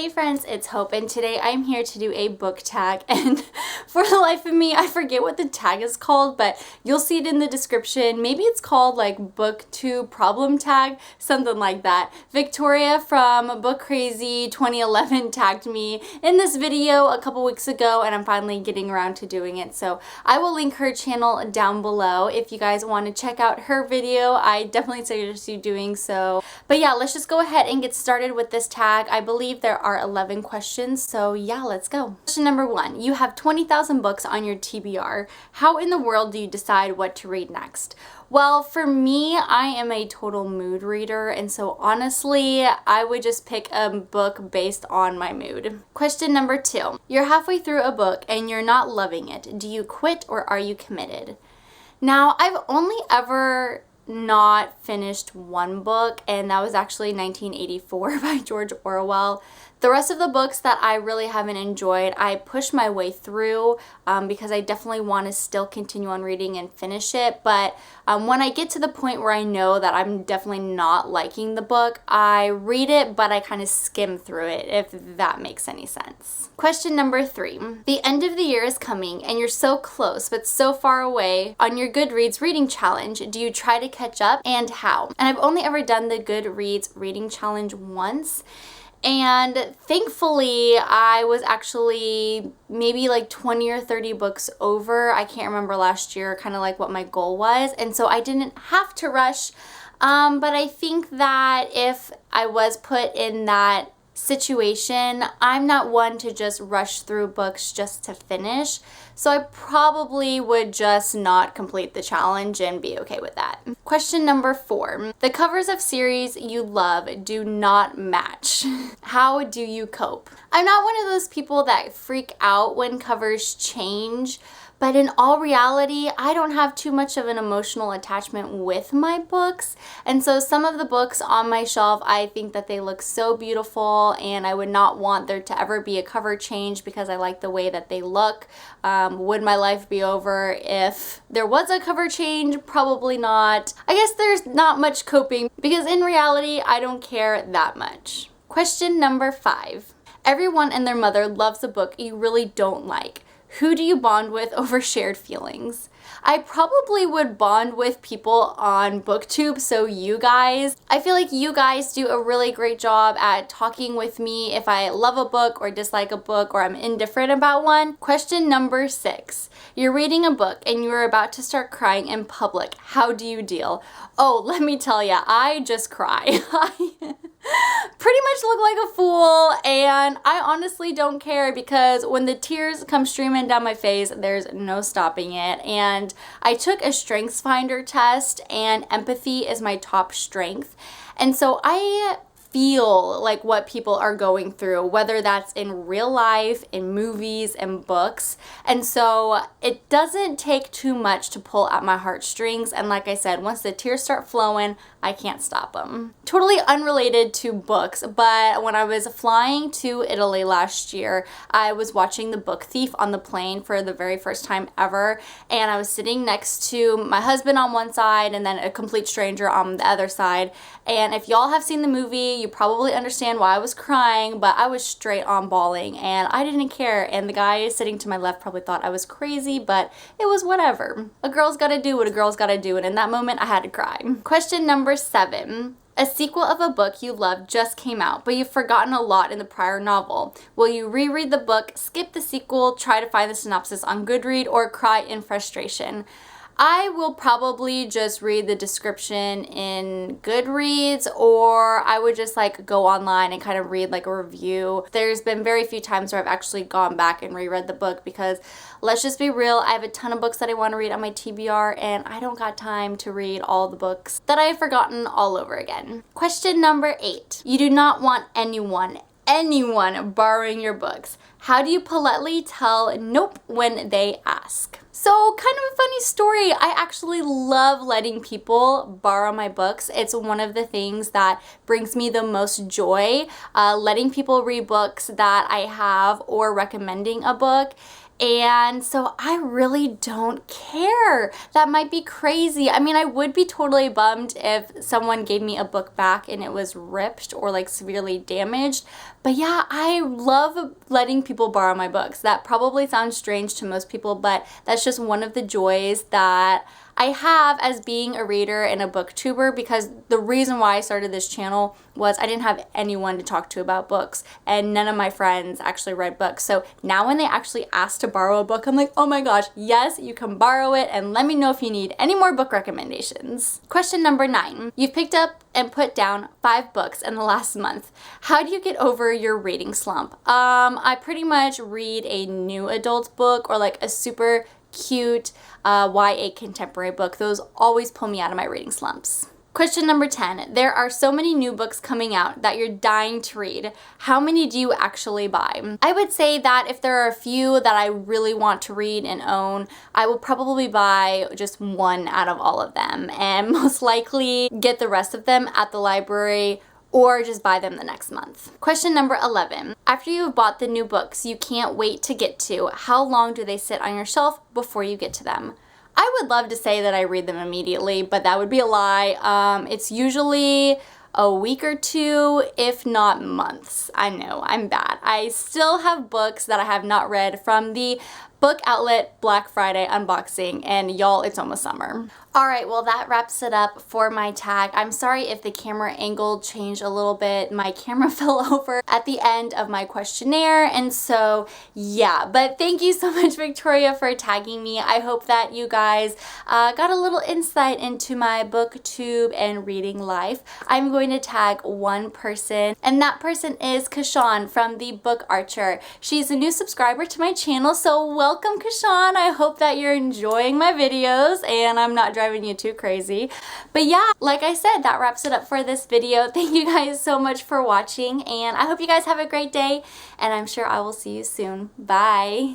Hey friends, it's Hope, and today I'm here to do a book tag, and for the life of me, I forget what the tag is called, but you'll see it in the description. Maybe it's called like Booktube Problem Tag, something like that. Victoria from Book Crazy 2011 tagged me in this video a couple weeks ago, and I'm finally getting around to doing it, so I will link her channel down below if you guys want to check out her video. I definitely suggest you doing so. But yeah, let's just go ahead and get started with this tag. I believe there are 11 questions, so yeah, let's go. Question number 1. You have 20,000 books on your TBR. How in the world do you decide what to read next? Well, for me, I am a total mood reader, and so honestly, I would just pick a book based on my mood. Question number 2. You're halfway through a book and you're not loving it. Do you quit or are you committed? Now, I've only ever not finished one book, and that was actually 1984 by George Orwell. The rest of the books that I really haven't enjoyed, I pushed my way through because I definitely want to still continue on reading and finish it. But when I get to the point where I know that I'm definitely not liking the book, I read it, but I kind of skim through it, if that makes any sense. Question number 3. The end of the year is coming and you're so close but so far away on your Goodreads reading challenge. Do you try to catch up, and how? And I've only ever done the Goodreads reading challenge once. And thankfully, I was actually maybe like 20 or 30 books over. I can't remember last year kind of like what my goal was. And so I didn't have to rush. But I think that if I was put in that situation, I'm not one to just rush through books just to finish. So I probably would just not complete the challenge and be okay with that. Question number 4. The covers of series you love do not match. How do you cope? I'm not one of those people that freak out when covers change. But in all reality, I don't have too much of an emotional attachment with my books. And so some of the books on my shelf, I think that they look so beautiful, and I would not want there to ever be a cover change because I like the way that they look. Would my life be over if there was a cover change? Probably not. I guess there's not much coping because in reality, I don't care that much. Question number 5. Everyone and their mother loves a book you really don't like. Who do you bond with over shared feelings? I probably would bond with people on BookTube, so you guys. I feel like you guys do a really great job at talking with me if I love a book or dislike a book or I'm indifferent about one. Question number 6. You're reading a book and you're about to start crying in public. How do you deal? Oh, let me tell ya, I just cry. I pretty much look like a fool, and I honestly don't care because when the tears come streaming down my face, there's no stopping it. And I took a strengths finder test, and empathy is my top strength. And so I feel like what people are going through, whether that's in real life, in movies, and books. And so it doesn't take too much to pull at my heartstrings. And like I said, once the tears start flowing, I can't stop them. Totally unrelated to books, but when I was flying to Italy last year, I was watching The Book Thief on the plane for the very first time ever, and I was sitting next to my husband on one side and then a complete stranger on the other side. And if y'all have seen the movie, you probably understand why I was crying, but I was straight on bawling and I didn't care, and the guy sitting to my left probably thought I was crazy, but it was whatever. A girl's gotta do what a girl's gotta do, and in that moment I had to cry. Question number 7. A sequel of a book you love just came out, but you've forgotten a lot in the prior novel. Will you reread the book, skip the sequel, try to find the synopsis on Goodreads, or cry in frustration? I will probably just read the description in Goodreads, or I would just like go online and kind of read like a review. There's been very few times where I've actually gone back and reread the book because let's just be real, I have a ton of books that I want to read on my TBR, and I don't got time to read all the books that I have forgotten all over again. Question number 8. You do not want anyone borrowing your books. How do you politely tell nope when they ask? So kind of a funny story. I actually love letting people borrow my books. It's one of the things that brings me the most joy, letting people read books that I have or recommending a book. And so I really don't care. That might be crazy. I mean, I would be totally bummed if someone gave me a book back and it was ripped or like severely damaged. But yeah, I love letting people borrow my books. That probably sounds strange to most people, but that's just one of the joys that I have as being a reader and a booktuber, because the reason why I started this channel was I didn't have anyone to talk to about books, and none of my friends actually read books. So now when they actually ask to borrow a book, I'm like, oh my gosh, yes, you can borrow it, and let me know if you need any more book recommendations. Question number 9. You've picked up and put down 5 books in the last month. How do you get over your reading slump? I pretty much read a new adult book or like a super cute YA contemporary book. Those always pull me out of my reading slumps. Question number 10. There are so many new books coming out that you're dying to read. How many do you actually buy? I would say that if there are a few that I really want to read and own, I will probably buy just one out of all of them, and most likely get the rest of them at the library or just buy them the next month. Question number 11. After you've bought the new books you can't wait to get to, how long do they sit on your shelf before you get to them? I would love to say that I read them immediately, but that would be a lie. It's usually a week or two, if not months. I know, I'm bad. I still have books that I have not read from the book outlet Black Friday unboxing, and y'all, it's almost summer. Alright, well that wraps it up for my tag. I'm sorry if the camera angle changed a little bit. My camera fell over at the end of my questionnaire, and so yeah, but thank you so much, Victoria, for tagging me. I hope that you guys got a little insight into my booktube and reading life. I'm going to tag one person, and that person is Kashawn from the Book Archer. She's a new subscriber to my channel, so welcome, Kashawn. I hope that you're enjoying my videos and I'm not driving you too crazy. But yeah, like I said, that wraps it up for this video. Thank you guys so much for watching, and I hope you guys have a great day, and I'm sure I will see you soon. Bye.